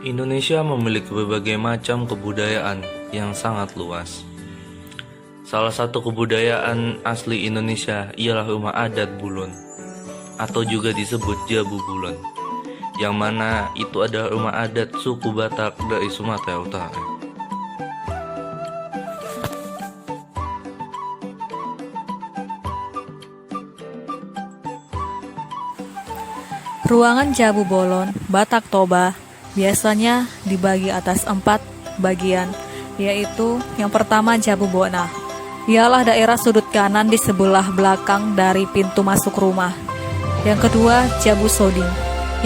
Indonesia memiliki berbagai macam kebudayaan yang sangat luas. Salah satu kebudayaan asli Indonesia ialah rumah adat Bulun, atau juga disebut Jabu Bulun, yang mana itu adalah rumah adat suku Batak dari Sumatera Utara. Ruangan Jabu Bolon, Batak Toba, biasanya dibagi atas 4 bagian, yaitu yang pertama Jabu Bona. Ialah daerah sudut kanan di sebelah belakang dari pintu masuk rumah. Yang kedua Jabu Soding,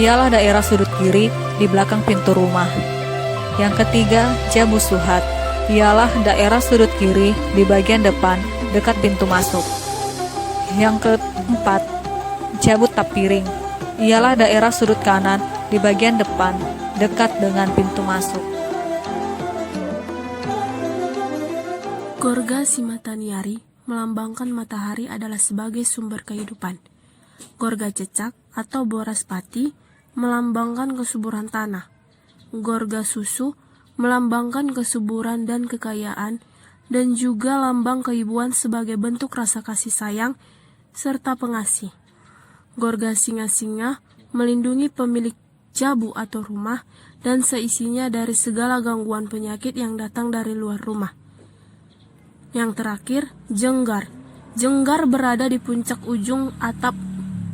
ialah daerah sudut kiri di belakang pintu rumah. Yang ketiga Jabu Suhat, ialah daerah sudut kiri di bagian depan dekat pintu masuk. Yang keempat Jabu Tapiring, ialah daerah sudut kanan di bagian depan, dekat dengan pintu masuk. Gorga Simataniari melambangkan matahari adalah sebagai sumber kehidupan. Gorga Cecak atau Boras Pati melambangkan kesuburan tanah. Gorga Susu melambangkan kesuburan dan kekayaan, dan juga lambang keibuan sebagai bentuk rasa kasih sayang serta pengasih. Gorga Singa-Singa melindungi pemilik jabu atau rumah dan seisinya dari segala gangguan penyakit yang datang dari luar rumah. Yang terakhir, Jenggar. Jenggar berada di puncak ujung atap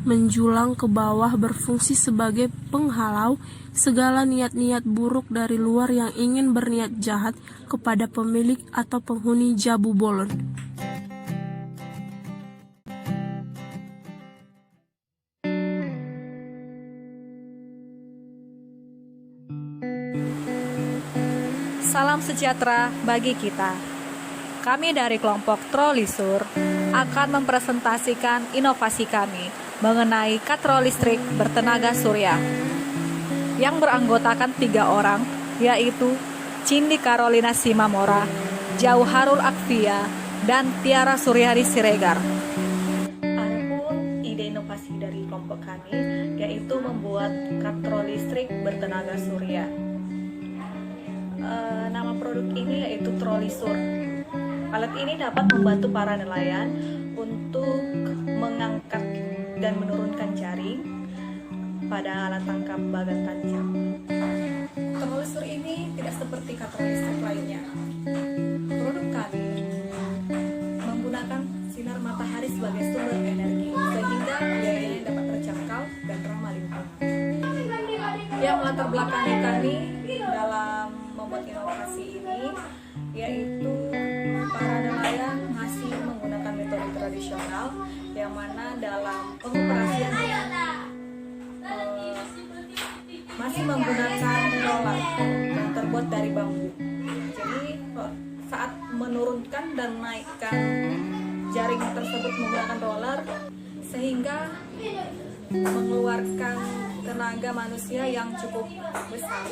menjulang ke bawah, berfungsi sebagai penghalau segala niat-niat buruk dari luar yang ingin berniat jahat kepada pemilik atau penghuni Jabu Bolon. Salam sejahtera bagi kita. Kami dari kelompok Trolisur akan mempresentasikan inovasi kami mengenai katrol listrik bertenaga surya yang beranggotakan 3 orang, yaitu Cindy Carolina Simamora, Jauharul Akvia, dan Tiara Suryadi Siregar. Adapun ide inovasi dari kelompok kami yaitu membuat katrol listrik bertenaga surya. Nama produk ini yaitu Trolisur. Alat ini dapat membantu para nelayan untuk mengangkat dan menurunkan jaring pada alat tangkap bagan tancap. Trolisur ini tidak seperti katrol listrik lainnya. Produk kami menggunakan sinar matahari sebagai sumber energi, sehingga biayanya dapat terjangkau dan ramah lingkungan. Yang melatar belakangi kami dalam membuat inovasi ini yaitu para nelayan masih menggunakan metode tradisional, yang mana dalam pengoperasian masih menggunakan roller yang terbuat dari bambu. Jadi saat menurunkan dan naikkan jaring tersebut menggunakan roller, sehingga mengeluarkan tenaga manusia yang cukup besar.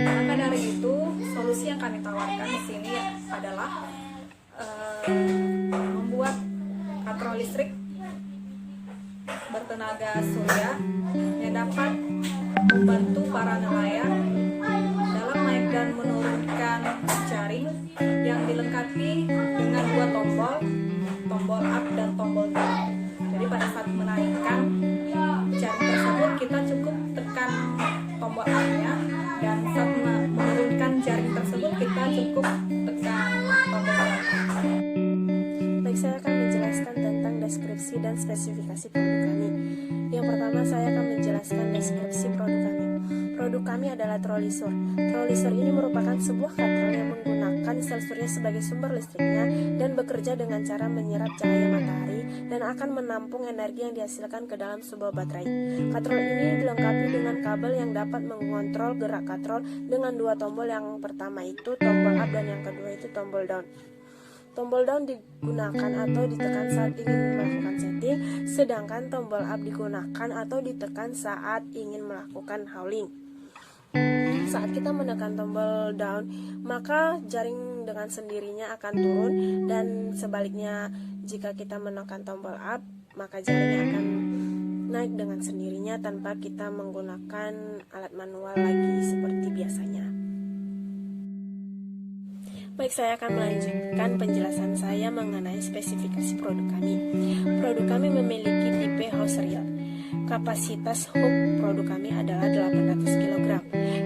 Maka dari itu, solusi yang kami tawarkan di sini adalah membuat katrol listrik bertenaga surya yang dapat membantu para nelayan dalam naik dan menurunkan jaring yang dilengkapi dengan 2 tombol, tombol up dan tombol down. Jadi pada saat menaikkan jaring tersebut, kita cukup tekan tombol up-nya, dan saat menurunkan jaring tersebut kita cukup tekan tombol down. Baik, saya akan menjelaskan tentang deskripsi dan spesifikasi produk kami. Yang pertama, saya akan menjelaskan deskripsi produk kami. Produk kami adalah Trolisur. Trolisur ini merupakan sebuah katrol yang menggunakan sel surya sebagai sumber listriknya dan bekerja dengan cara menyerap cahaya matahari dan akan menampung energi yang dihasilkan ke dalam sebuah baterai. Katrol ini dilengkapi dengan kabel yang dapat mengontrol gerak katrol dengan 2 tombol. Yang pertama itu tombol up dan yang kedua itu tombol down. Tombol down digunakan atau ditekan saat ingin melakukan setting, sedangkan tombol up digunakan atau ditekan saat ingin melakukan hauling. Saat kita menekan tombol down, maka jaring dengan sendirinya akan turun, dan sebaliknya jika kita menekan tombol up, maka jaring akan naik dengan sendirinya tanpa kita menggunakan alat manual lagi seperti biasanya. Baik, saya akan melanjutkan penjelasan saya mengenai spesifikasi produk kami. Produk kami memiliki tipe house reel. Kapasitas hook produk kami adalah 800 kg.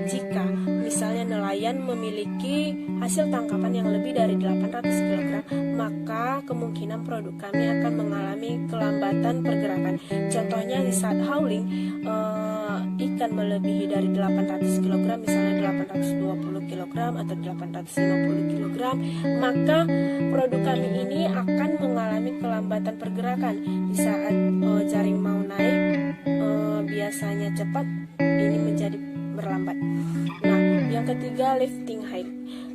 Jika misalnya nelayan memiliki hasil tangkapan yang lebih dari 800 kg, maka kemungkinan produk kami akan mengalami kelambatan pergerakan. Contohnya di saat hauling, ikan melebihi dari 800 kg, misalnya 820 kg atau 850 kg, maka produk kami ini akan mengalami kelambatan pergerakan. Di saat jaring mau naik, biasanya cepat, ini menjadi berlambat. Nah, yang ketiga, lifting height.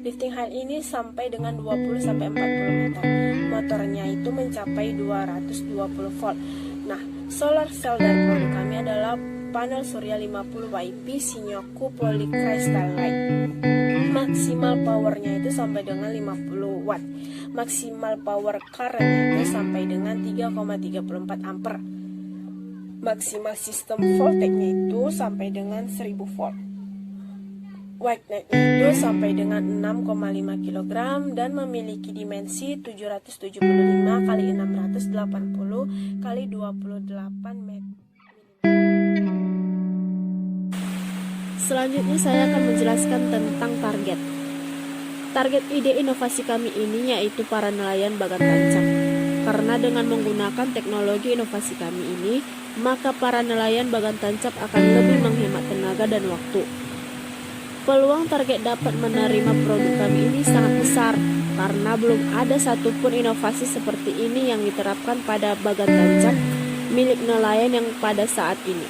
Lifting height ini sampai dengan 20-40 meter. Motornya itu mencapai 220 volt. Nah, solar cell dari produk kami adalah panel surya 50 WP Shinyoku Polycrystal Light. Maksimal powernya itu sampai dengan 50 watt. Maksimal power current itu sampai dengan 3,34 ampere. Maksimal sistem voltage-nya itu sampai dengan 1000 volt. Weight-nya itu sampai dengan 6,5 kg dan memiliki dimensi 775 x 680 x 28 meter. Selanjutnya saya akan menjelaskan tentang target. Target ide inovasi kami ini yaitu para nelayan bagan tancap. Karena dengan menggunakan teknologi inovasi kami ini, maka para nelayan bagan tancap akan lebih menghemat tenaga dan waktu. Peluang target dapat menerima produk kami ini sangat besar karena belum ada satupun inovasi seperti ini yang diterapkan pada bagan tancap milik nelayan yang pada saat ini.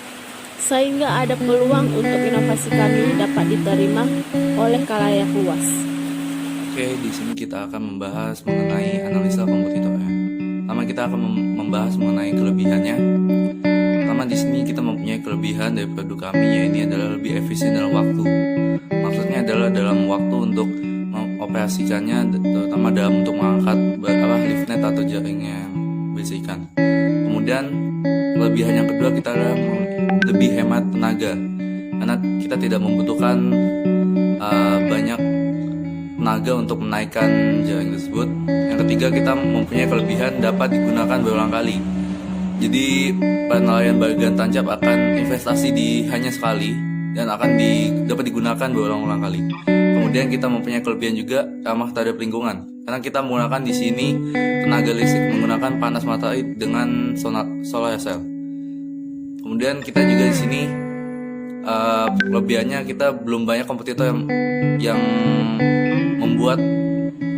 Sehingga ada peluang untuk inovasi kami dapat diterima oleh khalayak luas. Oke, di sini kita akan membahas mengenai analisa kompetitor ya. Pertama kita akan membahas mengenai kelebihannya. Pertama di sini kita mempunyai kelebihan dari produk kami, yaitu adalah lebih efisien dalam waktu. Maksudnya adalah dalam waktu untuk mengoperasikannya, terutama dalam untuk mengangkat lift net atau jaringnya berisi ikan. Kemudian kelebihan yang kedua kita adalah lebih hemat tenaga, karena kita tidak membutuhkan banyak tenaga untuk menaikkan jaring tersebut. Yang ketiga, kita mempunyai kelebihan dapat digunakan berulang kali. Jadi para nelayan bagan tancap akan investasi di hanya sekali dan akan dapat digunakan berulang-ulang kali. Kemudian kita mempunyai kelebihan juga ramah terhadap lingkungan, karena kita menggunakan di sini tenaga listrik menggunakan panas matahari dengan solar cell. Kemudian kita juga di sini kelebihannya kita belum banyak kompetitor yang membuat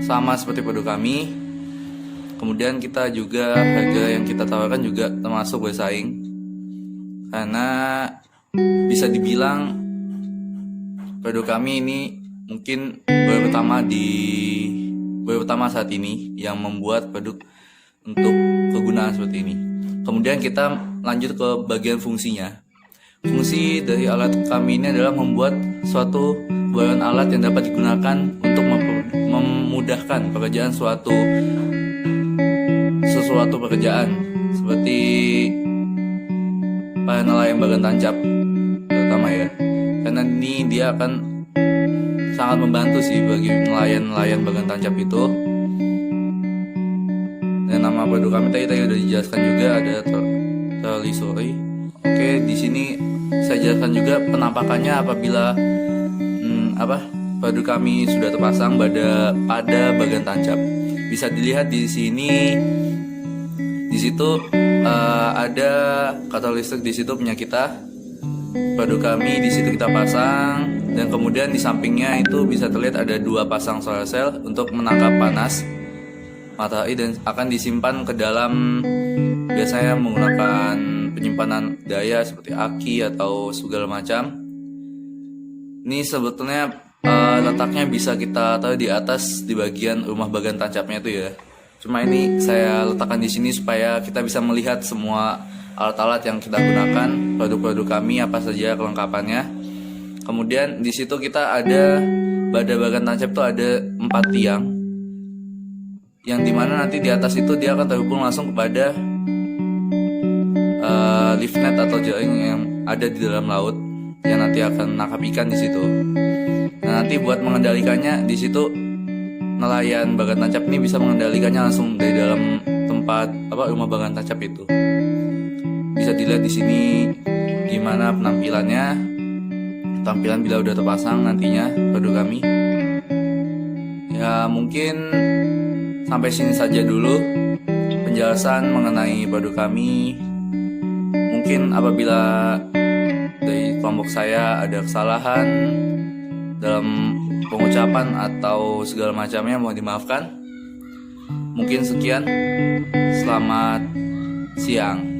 sama seperti produk kami. Kemudian kita juga harga yang kita tawarkan juga termasuk bersaing, karena bisa dibilang produk kami ini mungkin baru pertama saat ini yang membuat produk untuk kegunaan seperti ini. Kemudian kita lanjut ke bagian fungsinya. Fungsi dari alat kami ini adalah membuat suatu buayan alat yang dapat digunakan untuk memudahkan pekerjaan sesuatu pekerjaan seperti para nelayan bagan tancap terutama ya, karena ini dia akan sangat membantu sih bagi nelayan bagan tancap itu. Dan nama produk kami tadi udah dijelaskan juga, ada Trolisuri. Oke, di sini saya jelaskan juga penampakannya apabila produk kami sudah terpasang pada bagan tancap. Bisa dilihat di sini, di situ ada kata listrik, di situ punya kita. Produk kami di situ kita pasang, dan kemudian di sampingnya itu bisa terlihat ada 2 pasang solar cell untuk menangkap panas matahari dan akan disimpan ke dalam, biasanya menggunakan penyimpanan daya seperti aki atau segala macam. Ini sebetulnya letaknya bisa kita tahu di atas di bagian rumah bagan tancapnya itu ya. Cuma ini saya letakkan di sini supaya kita bisa melihat semua alat-alat yang kita gunakan, produk-produk kami apa saja kelengkapannya. Kemudian di situ kita ada pada bagan tancap itu ada 4 tiang, yang dimana nanti di atas itu dia akan terhubung langsung kepada lift net atau jaring yang ada di dalam laut yang nanti akan menangkap ikan di situ. Nah, nanti buat mengendalikannya di situ nelayan bagan tancap ini bisa mengendalikannya langsung dari dalam tempat rumah bagan tancap itu. Bisa dilihat di sini gimana penampilannya, tampilan bila udah terpasang nantinya produk kami. Ya mungkin sampai sini saja dulu penjelasan mengenai produk kami. Mungkin apabila dari kelompok saya ada kesalahan dalam pengucapan atau segala macamnya mohon dimaafkan. Mungkin sekian. Selamat siang.